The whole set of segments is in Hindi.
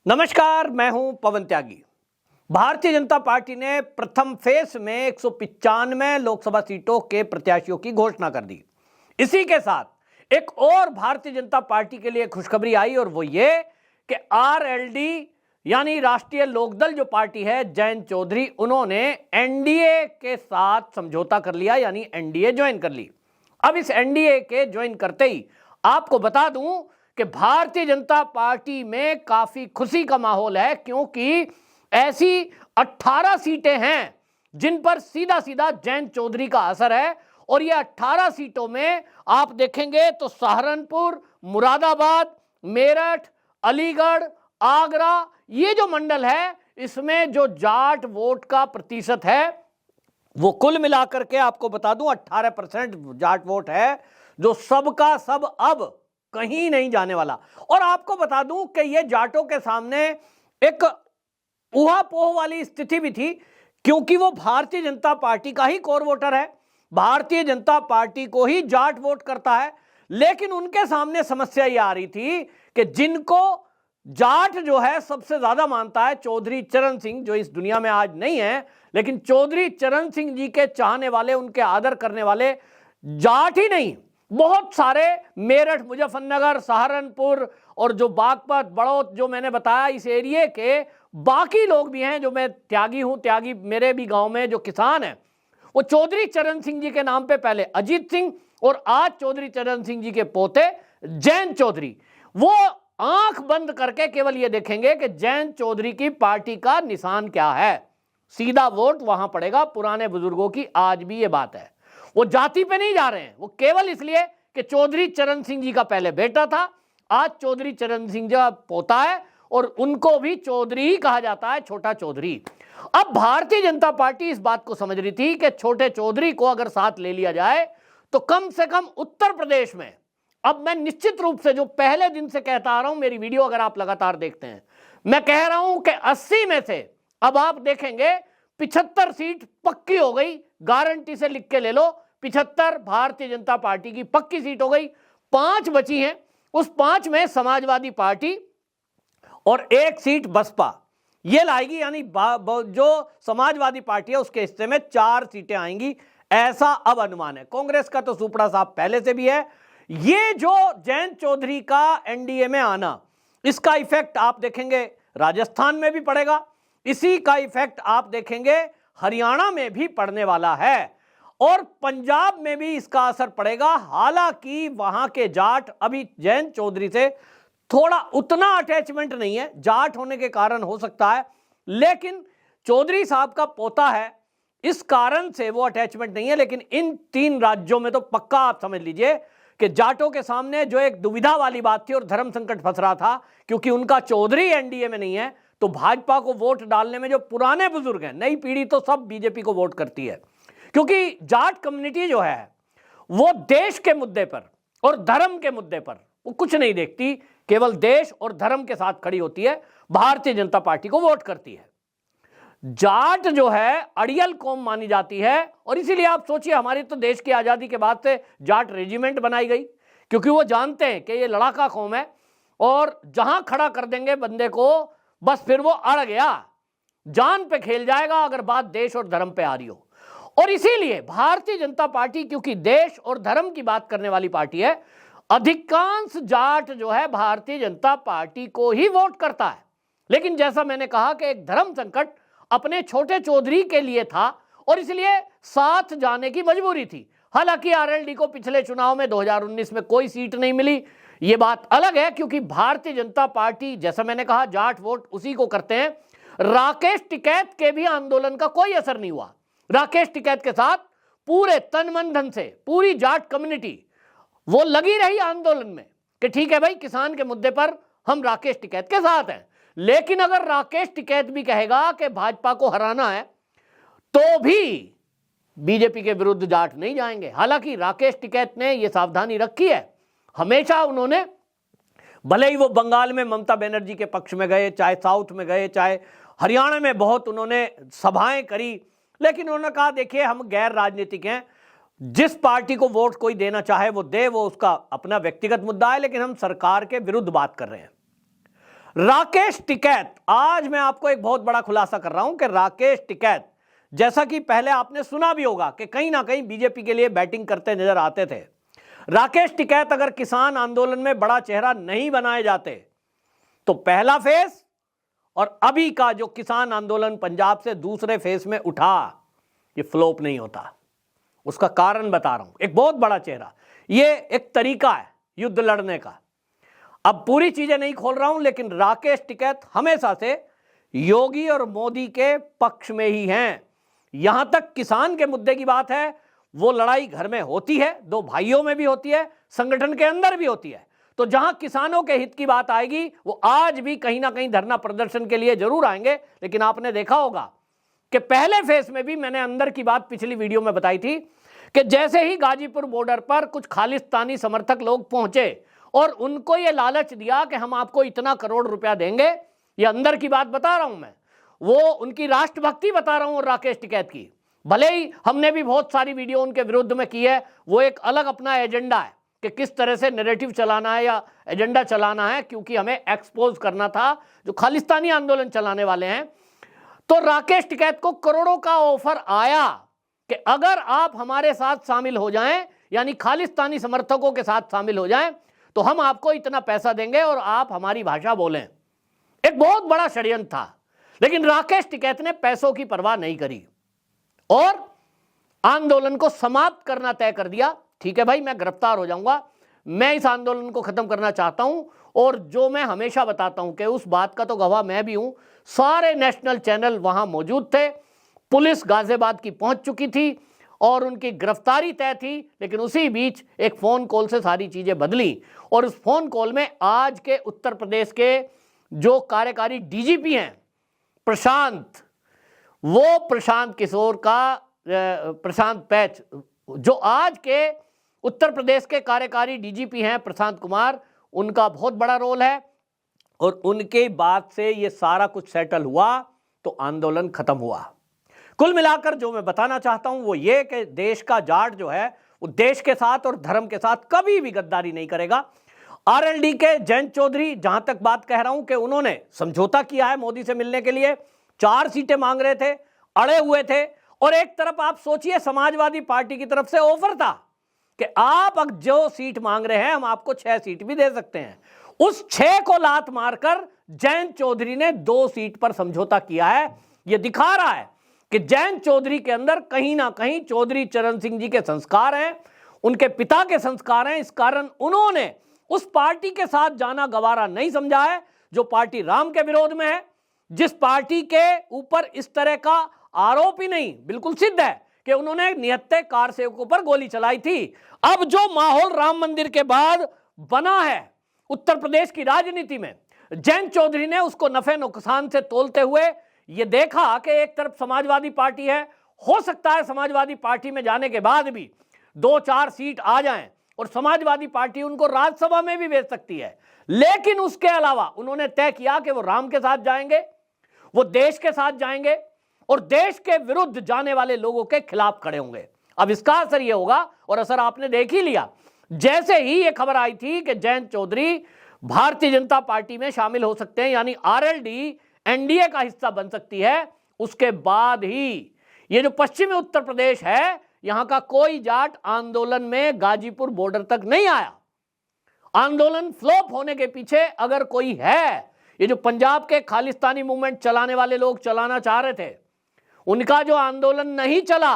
नमस्कार, मैं हूं पवन त्यागी। भारतीय जनता पार्टी ने प्रथम फेज में 195 लोकसभा सीटों के प्रत्याशियों की घोषणा कर दी। इसी के साथ एक और भारतीय जनता पार्टी के लिए खुशखबरी आई और वो ये कि आरएलडी यानी राष्ट्रीय लोकदल जो पार्टी है, जयंत चौधरी, उन्होंने एनडीए के साथ समझौता कर लिया, यानी एनडीए ज्वाइन कर ली। अब इस एनडीए के ज्वाइन करते ही आपको बता दूं कि भारतीय जनता पार्टी में काफी खुशी का माहौल है, क्योंकि ऐसी 18 सीटें हैं जिन पर सीधा सीधा जयंत चौधरी का असर है। और ये 18 सीटों में आप देखेंगे तो सहारनपुर, मुरादाबाद, मेरठ, अलीगढ़, आगरा, ये जो मंडल है, इसमें जो जाट वोट का प्रतिशत है वो कुल मिलाकर के आपको बता दूं 18% जाट वोट है, जो सबका सब अब कहीं नहीं जाने वाला। और आपको बता दूं कि ये जाटों के सामने एक ऊहापोह वाली स्थिति भी थी, क्योंकि वो भारतीय जनता पार्टी का ही कोर वोटर है, भारतीय जनता पार्टी को ही जाट वोट करता है। लेकिन उनके सामने समस्या ये आ रही थी कि जिनको जाट जो है सबसे ज्यादा मानता है, चौधरी चरण सिंह, जो इस दुनिया में आज नहीं है, लेकिन चौधरी चरण सिंह जी के चाहने वाले, उनके आदर करने वाले जाट ही नहीं, बहुत सारे मेरठ, मुजफ्फरनगर, सहारनपुर और जो बागपत, बड़ौत, जो मैंने बताया, इस एरिए के बाकी लोग भी हैं। जो मैं त्यागी हूं, त्यागी मेरे भी गांव में जो किसान हैं, वो चौधरी चरण सिंह जी के नाम पे पहले अजीत सिंह और आज चौधरी चरण सिंह जी के पोते जयंत चौधरी, वो आंख बंद करके केवल ये देखेंगे कि जयंत चौधरी की पार्टी का निशान क्या है, सीधा वोट वहां पड़ेगा। पुराने बुजुर्गों की आज भी ये बात है, वो जाति पे नहीं जा रहे हैं, वो केवल इसलिए कि चौधरी चरण सिंह जी का पहले बेटा था, आज चौधरी चरण सिंह जी का पोता है और उनको भी चौधरी ही कहा जाता है, छोटा चौधरी। अब भारतीय जनता पार्टी इस बात को समझ रही थी कि छोटे चौधरी को अगर साथ ले लिया जाए तो कम से कम उत्तर प्रदेश में, अब मैं निश्चित रूप से जो पहले दिन से कहता आ रहा हूं, मेरी वीडियो अगर आप लगातार देखते हैं, मैं कह रहा हूं कि 80 में से अब आप देखेंगे 75 सीट पक्की हो गई, गारंटी से लिख के ले लो, 75 भारतीय जनता पार्टी की पक्की सीट हो गई। 5 बची हैं, उस 5 में समाजवादी पार्टी और 1 सीट बसपा ये लाएगी, यानी जो समाजवादी पार्टी है उसके हिस्से में 4 सीटें आएंगी, ऐसा अब अनुमान है। कांग्रेस का तो सुपड़ा साहब पहले से भी है। ये जो जयंत चौधरी का एनडीए में आना, इसका इफेक्ट आप देखेंगे राजस्थान में भी पड़ेगा, इसी का इफेक्ट आप देखेंगे हरियाणा में भी पड़ने वाला है और पंजाब में भी इसका असर पड़ेगा। हालांकि वहां के जाट अभी जयंत चौधरी से थोड़ा उतना अटैचमेंट नहीं है, जाट होने के कारण हो सकता है, लेकिन चौधरी साहब का पोता है, इस कारण से वो अटैचमेंट नहीं है। लेकिन इन 3 राज्यों में तो पक्का आप समझ लीजिए कि जाटों के सामने जो एक दुविधा वाली बात थी और धर्म संकट फंस रहा था, क्योंकि उनका चौधरी एनडीए में नहीं है, तो भाजपा को वोट डालने में जो पुराने बुजुर्ग हैं, नई पीढ़ी तो सब बीजेपी को वोट करती है, क्योंकि जाट कम्युनिटी जो है वो देश के मुद्दे पर और धर्म के मुद्दे पर वो कुछ नहीं देखती, केवल देश और धर्म के साथ खड़ी होती है, भारतीय जनता पार्टी को वोट करती है। जाट जो है अड़ियल कौम मानी जाती है और इसीलिए आप सोचिए, हमारी तो देश की आजादी के बाद से जाट रेजिमेंट बनाई गई, क्योंकि वो जानते हैं कि ये लड़ाका कौम है और जहां खड़ा कर देंगे बंदे को, बस फिर वो अड़ गया, जान पे खेल जाएगा अगर बात देश और धर्म पे आ रही हो। और इसीलिए भारतीय जनता पार्टी, क्योंकि देश और धर्म की बात करने वाली पार्टी है, अधिकांश जाट जो है भारतीय जनता पार्टी को ही वोट करता है। लेकिन जैसा मैंने कहा कि एक धर्म संकट अपने छोटे चौधरी के लिए था और इसलिए साथ जाने की मजबूरी थी। हालांकि आरएलडी को पिछले चुनाव में 2019 में कोई सीट नहीं मिली, ये बात अलग है, क्योंकि भारतीय जनता पार्टी, जैसा मैंने कहा, जाट वोट उसी को करते हैं। राकेश टिकैत के भी आंदोलन का कोई असर नहीं हुआ। राकेश टिकैत के साथ पूरे तन मन धन से पूरी जाट कम्युनिटी वो लगी रही आंदोलन में कि ठीक है भाई, किसान के मुद्दे पर हम राकेश टिकैत के साथ हैं। लेकिन अगर राकेश टिकैत भी कहेगा कि भाजपा को हराना है, तो भी बीजेपी के विरुद्ध जाट नहीं जाएंगे। हालांकि राकेश टिकैत ने यह सावधानी रखी है, हमेशा उन्होंने, भले ही वो बंगाल में ममता बनर्जी के पक्ष में गए, चाहे साउथ में गए, चाहे हरियाणा में बहुत उन्होंने सभाएं करी, लेकिन उन्होंने कहा देखिए हम गैर राजनीतिक हैं, जिस पार्टी को वोट कोई देना चाहे वो दे, वो उसका अपना व्यक्तिगत मुद्दा है, लेकिन हम सरकार के विरुद्ध बात कर रहे हैं। राकेश टिकैत, आज मैं आपको एक बहुत बड़ा खुलासा कर रहा हूं कि राकेश टिकैत, जैसा कि पहले आपने सुना भी होगा कि कहीं ना कहीं बीजेपी के लिए बैटिंग करते नजर आते थे। राकेश टिकैत अगर किसान आंदोलन में बड़ा चेहरा नहीं बनाए जाते तो पहला फेस और अभी का जो किसान आंदोलन पंजाब से दूसरे फेस में उठा, ये फ्लॉप नहीं होता। उसका कारण बता रहा हूं, एक बहुत बड़ा चेहरा, ये एक तरीका है युद्ध लड़ने का। अब पूरी चीजें नहीं खोल रहा हूं, लेकिन राकेश टिकैत हमेशा से योगी और मोदी के पक्ष में ही हैं। यहां तक किसान के मुद्दे की बात है, वो लड़ाई घर में होती है, दो भाइयों में भी होती है, संगठन के अंदर भी होती है। तो जहां किसानों के हित की बात आएगी वो आज भी कहीं ना कहीं धरना प्रदर्शन के लिए जरूर आएंगे। लेकिन आपने देखा होगा कि पहले फेस में भी मैंने अंदर की बात पिछली वीडियो में बताई थी कि जैसे ही गाजीपुर बॉर्डर पर कुछ खालिस्तानी समर्थक लोग पहुंचे और उनको ये लालच दिया कि हम आपको इतना करोड़ रुपया देंगे, ये अंदर की बात बता रहा हूं मैं, वो उनकी राष्ट्रभक्ति बता रहा हूं राकेश टिकैत की। भले ही हमने भी बहुत सारी वीडियो उनके विरुद्ध में की है, वो एक अलग अपना एजेंडा है कि किस तरह से नैरेटिव चलाना है या एजेंडा चलाना है, क्योंकि हमें एक्सपोज करना था जो खालिस्तानी आंदोलन चलाने वाले हैं। तो राकेश टिकैत को करोड़ों का ऑफर आया कि अगर आप हमारे साथ शामिल हो जाएं, यानी खालिस्तानी समर्थकों के साथ शामिल हो जाएं, तो हम आपको इतना पैसा देंगे और आप हमारी भाषा बोलें। एक बहुत बड़ा षड्यंत्र था, लेकिन राकेश टिकैत ने पैसों की परवाह नहीं करी और आंदोलन को समाप्त करना तय कर दिया। ठीक है भाई, मैं गिरफ्तार हो जाऊंगा, मैं इस आंदोलन को खत्म करना चाहता हूं। और जो मैं हमेशा बताता हूं कि उस बात का तो गवाह मैं भी हूं, सारे नेशनल चैनल वहां मौजूद थे, पुलिस गाजियाबाद की पहुंच चुकी थी और उनकी गिरफ्तारी तय थी। लेकिन उसी बीच एक फोन कॉल से सारी चीजें बदली और उस फोन कॉल में आज के उत्तर प्रदेश के जो कार्यकारी डीजीपी हैं प्रशांत, वो प्रशांत किशोर का प्रशांत पैच, जो आज के उत्तर प्रदेश के कार्यकारी डीजीपी हैं प्रशांत कुमार, उनका बहुत बड़ा रोल है। और उनके बाद से ये सारा कुछ सेटल हुआ तो आंदोलन खत्म हुआ। कुल मिलाकर जो मैं बताना चाहता हूं वो ये कि देश का जाट जो है वो देश के साथ और धर्म के साथ कभी भी गद्दारी नहीं करेगा। आरएलडी के जयंत चौधरी, जहां तक बात कह रहा हूं कि उन्होंने समझौता किया है मोदी से मिलने के लिए, 4 सीटें मांग रहे थे, अड़े हुए थे। और एक तरफ आप सोचिए समाजवादी पार्टी की तरफ से ऑफर था कि आप अब जो सीट मांग रहे हैं हम आपको 6 सीट भी दे सकते हैं। उस 6 को लात मारकर जयंत चौधरी ने 2 सीट पर समझौता किया है। यह दिखा रहा है कि जयंत चौधरी के अंदर कहीं ना कहीं चौधरी चरण सिंह जी के संस्कार हैं, उनके पिता के संस्कार हैं। इस कारण उन्होंने उस पार्टी के साथ जाना गवारा नहीं समझा है जो पार्टी राम के विरोध में है, जिस पार्टी के ऊपर इस तरह का आरोप ही नहीं, बिल्कुल सिद्ध है कि उन्होंने निहत्थे कार सेवकों पर गोली चलाई थी। अब जो माहौल राम मंदिर के बाद बना है उत्तर प्रदेश की राजनीति में, जयंत चौधरी ने उसको नफे नुकसान से तोलते हुए ये देखा कि एक तरफ समाजवादी पार्टी है, हो सकता है समाजवादी पार्टी में जाने के बाद भी 2-4 सीट आ जाएं और समाजवादी पार्टी उनको राज्यसभा में भी भेज सकती है। लेकिन उसके अलावा उन्होंने तय किया कि वो राम के साथ जाएंगे, वो देश के साथ जाएंगे और देश के विरुद्ध जाने वाले लोगों के खिलाफ खड़े होंगे। अब इसका असर यह होगा, और असर आपने देख ही लिया, जैसे ही यह खबर आई थी कि जयंत चौधरी भारतीय जनता पार्टी में शामिल हो सकते हैं, यानी आरएलडी एनडीए का हिस्सा बन सकती है, उसके बाद ही ये जो पश्चिमी उत्तर प्रदेश है, यहां का कोई जाट आंदोलन में गाजीपुर बॉर्डर तक नहीं आया। आंदोलन फ्लॉप होने के पीछे अगर कोई है, ये जो पंजाब के खालिस्तानी मूवमेंट चलाने वाले लोग चलाना चाह रहे थे, उनका जो आंदोलन नहीं चला,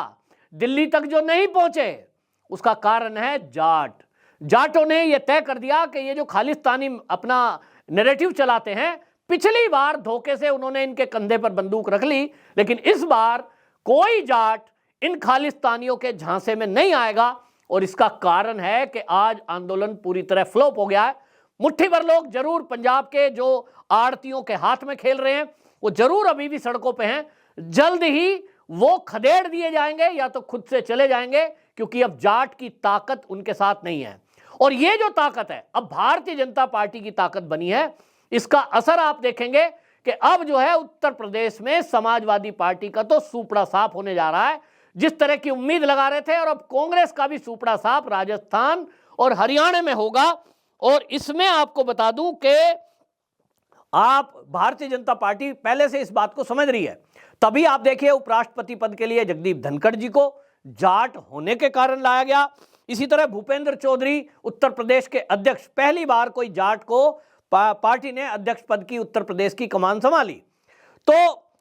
दिल्ली तक जो नहीं पहुंचे, उसका कारण है जाट। जाटों ने यह तय कर दिया कि ये जो खालिस्तानी अपना नैरेटिव चलाते हैं, पिछली बार धोखे से उन्होंने इनके कंधे पर बंदूक रख ली, लेकिन इस बार कोई जाट इन खालिस्तानियों के झांसे में नहीं आएगा। और इसका कारण है कि आज आंदोलन पूरी तरह फ्लॉप हो गया है। मुट्ठी भर लोग जरूर पंजाब के जो आड़तियों के हाथ में खेल रहे हैं, वो जरूर अभी भी सड़कों पे हैं। जल्द ही वो खदेड़ दिए जाएंगे या तो खुद से चले जाएंगे, क्योंकि अब जाट की ताकत उनके साथ नहीं है। और ये जो ताकत है अब भारतीय जनता पार्टी की ताकत बनी है, इसका असर आप देखेंगे कि अब जो है उत्तर प्रदेश में समाजवादी पार्टी का तो सूपड़ा साफ होने जा रहा है, जिस तरह की उम्मीद लगा रहे थे। और अब कांग्रेस का भी सूपड़ा साफ राजस्थान और हरियाणा में होगा। और इसमें आपको बता दूं कि आप भारतीय जनता पार्टी पहले से इस बात को समझ रही है। तभी आप देखिए उपराष्ट्रपति पद के लिए जगदीप धनखड़ जी को जाट होने के कारण लाया गया। इसी तरह भूपेंद्र चौधरी उत्तर प्रदेश के अध्यक्ष, पहली बार कोई जाट को पार्टी ने अध्यक्ष पद की उत्तर प्रदेश की कमान संभाली तो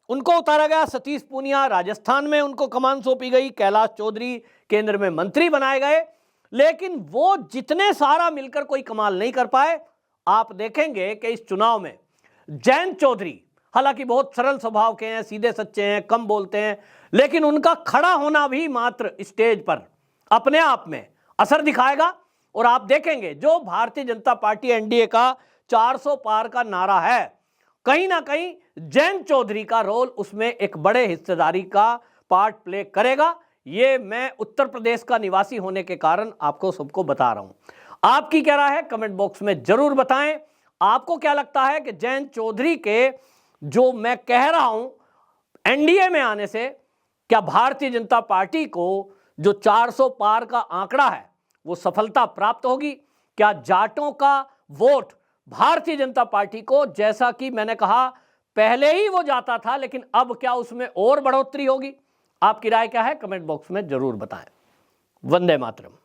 उनको उतारा गया। सतीश पूनिया राजस्थान में उनको कमान सौंपी गई। कैलाश चौधरी केंद्र में मंत्री बनाए गए, लेकिन वो जितने सारा मिलकर कोई कमाल नहीं कर पाए। आप देखेंगे कि इस चुनाव में जयंत चौधरी हालांकि बहुत सरल स्वभाव के हैं, सीधे सच्चे हैं, कम बोलते हैं, लेकिन उनका खड़ा होना भी मात्र स्टेज पर अपने आप में असर दिखाएगा। और आप देखेंगे जो भारतीय जनता पार्टी एनडीए का 400 पार का नारा है, कहीं ना कहीं जयंत चौधरी का रोल उसमें एक बड़े हिस्सेदारी का पार्ट प्ले करेगा। ये मैं उत्तर प्रदेश का निवासी होने के कारण आपको सबको बता रहा हूं। आपकी क्या राय है कमेंट बॉक्स में जरूर बताएं। आपको क्या लगता है कि जयंत चौधरी के जो मैं कह रहा हूं एनडीए में आने से क्या भारतीय जनता पार्टी को जो 400 पार का आंकड़ा है वो सफलता प्राप्त होगी? क्या जाटों का वोट भारतीय जनता पार्टी को, जैसा कि मैंने कहा पहले ही वो जाता था, लेकिन अब क्या उसमें और बढ़ोतरी होगी? आपकी राय क्या है कमेंट बॉक्स में जरूर बताएं। वंदे मातरम।